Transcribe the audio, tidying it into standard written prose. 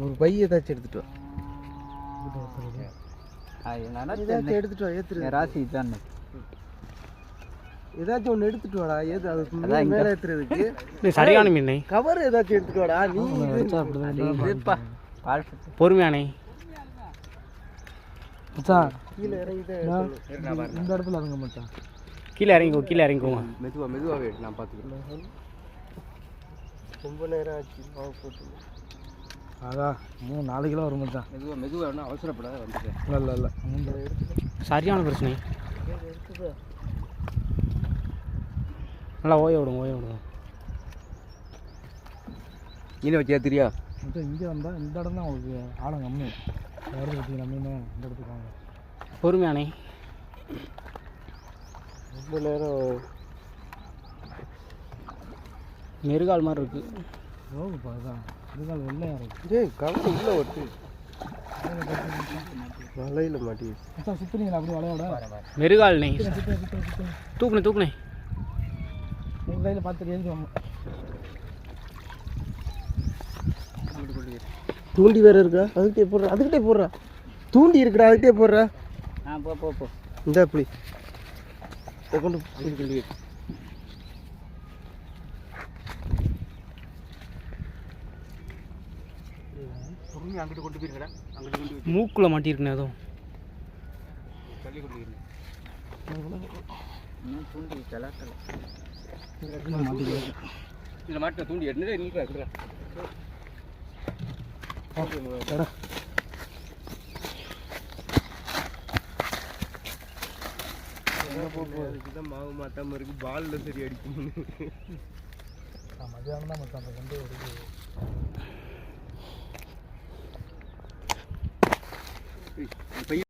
ஒரு பை ஏதாச்சும் எடுத்துட்டு எடுத்துட்டு வா. ஏத்துரு ராசி இதுதான். ஏதாச்சும் ஒன்று எடுத்துட்டு வாடா. ஏது அது மேலே ஏத்துறதுக்கு சரியான மீன். கவர் ஏதாச்சும் எடுத்துட்டு வாடா. நீ பொறுமையானே மச்சான். கீழே இறங்கிட்டு இந்த இடத்துல இறங்க மச்சான். கீழே இறங்கிக்கோங்க. மெதுவாகவே நான் பார்த்துக்கிறேன். ரொம்ப நேரம் ஆச்சு மாவு போட்டு. அதான் 3-4 கிலோ வரும் மச்சான். மெதுவாக அவசரப்படாத வந்துட்டேன். இல்லை சரியான பிரச்சனை. நல்லா ஓய விடுங்க. மீனை வச்சியா தெரியா? இங்கே வந்தால் இந்த இடம் தான் உங்களுக்கு ஆழம் கம்மி. யாரும் வச்சுக்கிற மீன் இந்த இடத்துக்கு வாங்க. பொறுமையானே. ரொம்ப நேரம் நெருகால் மாதிரி இருக்கு. ரோகுப்பா அதுதான் நெருகால் வெள்ளையாக இருக்குது. ஏய் கவர் உள்ள ஒட்டு வலையில் மாட்டி சுற்றுனீங்களா அப்படி வலையோட? நெருகால் நெய் தூக்குனே எங்கள் கையில் பார்த்துட்டு எழுதுவாங்க. தூண்டி வேற இருக்கா? அதுக்கிட்டே போடுறா. தூண்டி இருக்குடா, அதுக்கிட்டே போடுறா. போ இந்த அப்படி கொண்டு அங்கிட்டு கொண்டு போயிருக்கடா. மூக்குல மாட்டிருக்குண்ணே. அதுவும் தள்ளி கொண்டு இதில் மாட்டின தூண்டி எடுத்து நிற்கிறா. அதுக்குதான் மாவு மாட்டாமல் இருக்கு. பாலில் சரி அடிக்கணும்னு மதியானம் தான் மச்சான் கொண்டு எடுத்து